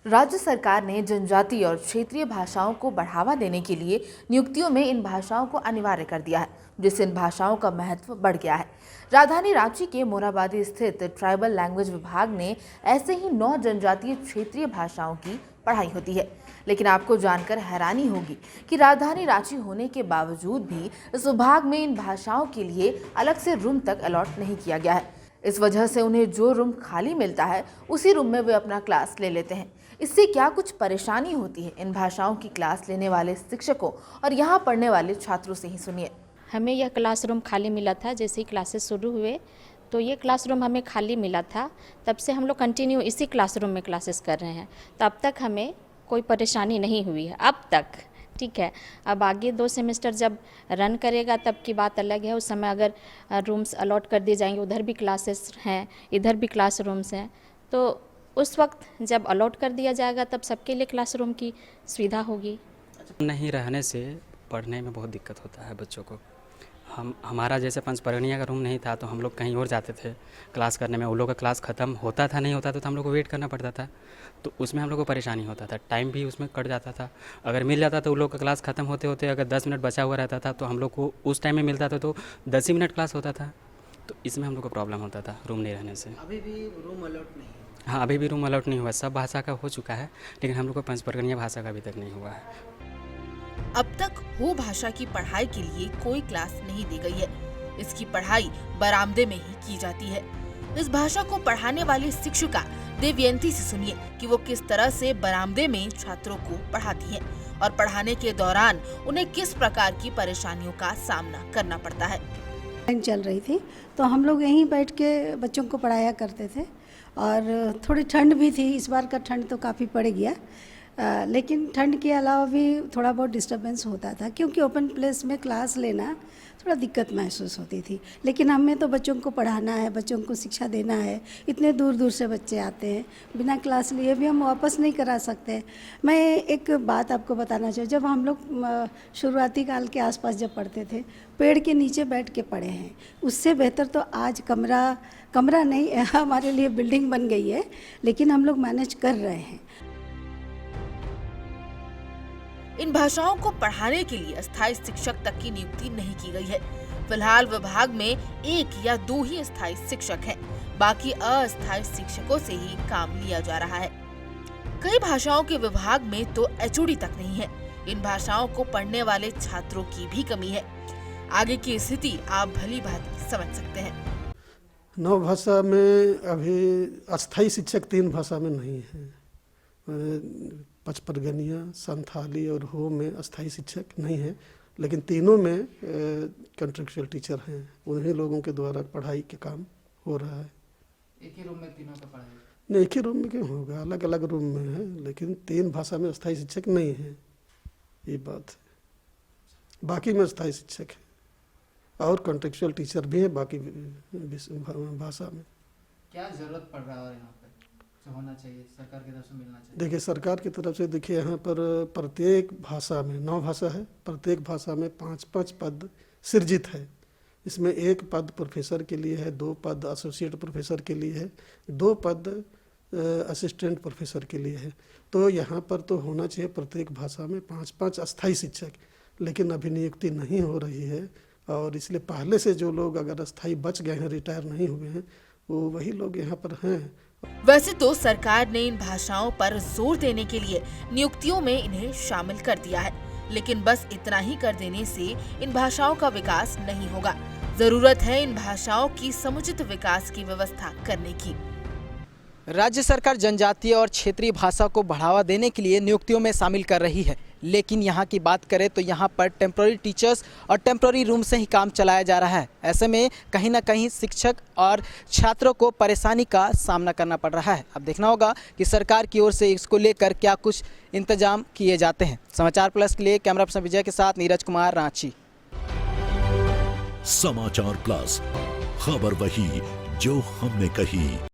राज्य सरकार ने जनजातीय और क्षेत्रीय भाषाओं को बढ़ावा देने के लिए नियुक्तियों में इन भाषाओं को अनिवार्य कर दिया है, जिससे इन भाषाओं का महत्व बढ़ गया है। राजधानी रांची के मोरहाबादी स्थित ट्राइबल लैंग्वेज विभाग ने ऐसे ही 9 जनजातीय क्षेत्रीय भाषाओं की पढ़ाई होती है। लेकिन आपको जानकर हैरानी होगी कि राजधानी रांची होने के बावजूद भी इस विभाग में इन भाषाओं के लिए अलग से रूम तक अलॉट नहीं किया गया है। इस वजह से उन्हें जो रूम खाली मिलता है उसी रूम में वे अपना क्लास ले लेते हैं। इससे क्या कुछ परेशानी होती है, इन भाषाओं की क्लास लेने वाले शिक्षकों और यहाँ पढ़ने वाले छात्रों से ही सुनिए। हमें यह क्लासरूम खाली मिला था। जैसे ही क्लासेस शुरू हुए तो ये क्लासरूम हमें खाली मिला था, तब से हम लोग कंटिन्यू इसी क्लासरूम में क्लासेस कर रहे हैं। तो अब तक हमें कोई परेशानी नहीं हुई है अब तक, ठीक है। अब आगे 2 सेमेस्टर जब रन करेगा तब की बात अलग है। उस समय अगर रूम्स अलॉट कर दिए जाएंगे, उधर भी क्लासेस हैं, इधर भी क्लासरूम्स हैं, तो उस वक्त जब अलॉट कर दिया जाएगा तब सबके लिए क्लासरूम की सुविधा होगी। नहीं रहने से पढ़ने में बहुत दिक्कत होता है बच्चों को। हमारा जैसे पंचपरगनिया का रूम नहीं था तो हम लोग कहीं और जाते थे क्लास करने में। उन लोगों का क्लास ख़त्म होता था नहीं होता था तो हम लोग को वेट करना पड़ता था, तो उसमें हम लोग को परेशानी होता था, टाइम भी उसमें कट जाता था। अगर मिल जाता तो उन लोग का क्लास ख़त्म होते होते अगर 10 मिनट बचा हुआ रहता था तो हम लोग को उस टाइम में मिलता था तो 10 ही मिनट क्लास होता था। तो इसमें हम लोग को प्रॉब्लम होता था रूम नहीं रहने से। अभी भी रूम अलॉट नहीं है? हाँ, अभी भी रूम अलॉट नहीं हुआ। सब भाषा का हो चुका है लेकिन हम लोग को पंचपरगनिया भाषा का अभी तक नहीं हुआ है। अब तक हो भाषा की पढ़ाई के लिए कोई क्लास नहीं दी गई है। इसकी पढ़ाई बरामदे में ही की जाती है। इस भाषा को पढ़ाने वाली शिक्षिका देवयंती से सुनिए कि वो किस तरह से बरामदे में छात्रों को पढ़ाती हैं और पढ़ाने के दौरान उन्हें किस प्रकार की परेशानियों का सामना करना पड़ता है। चल रही थी तो हम लोग यहीं बैठ के बच्चों को पढ़ाया करते थे और थोड़ी ठंड भी थी। इस बार का ठंड तो काफ़ी पड़ गया, लेकिन ठंड के अलावा भी थोड़ा बहुत डिस्टर्बेंस होता था क्योंकि ओपन प्लेस में क्लास लेना थोड़ा दिक्कत महसूस होती थी। लेकिन हमें तो बच्चों को पढ़ाना है, बच्चों को शिक्षा देना है। इतने दूर दूर से बच्चे आते हैं, बिना क्लास लिए भी हम वापस नहीं करा सकते। मैं एक बात आपको बताना चाहूँ, जब हम लोग शुरुआती काल के आसपास जब पढ़ते थे, पेड़ के नीचे बैठ के पढ़े हैं। उससे बेहतर तो आज कमरा नहीं हमारे लिए बिल्डिंग बन गई है, लेकिन हम लोग मैनेज कर रहे हैं। इन भाषाओं को पढ़ाने के लिए अस्थायी शिक्षक तक की नियुक्ति नहीं की गई है। फिलहाल विभाग में 1 या 2 ही अस्थायी शिक्षक हैं, बाकी अस्थायी शिक्षकों से ही काम लिया जा रहा है। कई भाषाओं के विभाग में तो एचओडी तक नहीं है। इन भाषाओं को पढ़ने वाले छात्रों की भी कमी है। आगे की स्थिति आप भली भांति समझ सकते हैं। 9 भाषा में अभी अस्थायी शिक्षक 3 भाषा में नहीं है। पचपरगनिया, संथाली और हो में अस्थायी शिक्षक नहीं है, लेकिन तीनों में कॉन्ट्रेक्चुअल टीचर हैं। उन्हीं लोगों के द्वारा पढ़ाई के काम हो रहा है। एक ही रूम में तीनों का पढ़ाई? नहीं, एक ही रूम में क्यों होगा, अलग अलग रूम में है, लेकिन 3 भाषा में अस्थायी शिक्षक नहीं है, ये बात है। बाकी में अस्थायी शिक्षक है और कॉन्ट्रेक्चुअल टीचर भी है बाकी भाषा में। क्या जरूरत पड़ रहा है यहाँ पे जो होना चाहिए, सरकार की तरफ से मिलना चाहिए? देखिए, सरकार की तरफ से देखिए यहाँ पर प्रत्येक भाषा में 9 भाषा है, प्रत्येक भाषा में 5-5 पद सृजित है। इसमें 1 पद प्रोफेसर के लिए है, 2 पद एसोसिएट प्रोफेसर के लिए है, 2 पद असिस्टेंट प्रोफेसर के लिए है। तो यहाँ पर तो होना चाहिए प्रत्येक भाषा में 5-5 अस्थायी शिक्षक, लेकिन अभी नियुक्ति नहीं हो रही है। और इसलिए पहले से जो लोग अगर अस्थायी बच गए हैं, रिटायर नहीं हुए हैं, वो वही लोग यहाँ पर हैं। वैसे तो सरकार ने इन भाषाओं पर जोर देने के लिए नियुक्तियों में इन्हें शामिल कर दिया है, लेकिन बस इतना ही कर देने से इन भाषाओं का विकास नहीं होगा। जरूरत है इन भाषाओं की समुचित विकास की व्यवस्था करने की। राज्य सरकार जनजातीय और क्षेत्रीय भाषा को बढ़ावा देने के लिए नियुक्तियों में शामिल कर रही है, लेकिन यहाँ की बात करें तो यहाँ पर टेम्प्रोरी टीचर्स और टेम्प्रोरी रूम से ही काम चलाया जा रहा है। ऐसे में कहीं ना कहीं शिक्षक और छात्रों को परेशानी का सामना करना पड़ रहा है। अब देखना होगा कि सरकार की ओर से इसको लेकर क्या कुछ इंतजाम किए जाते हैं। समाचार प्लस के लिए कैमरा पर्सन विजय के साथ नीरज कुमार, रांची। समाचार प्लस, खबर वही जो हमने कही।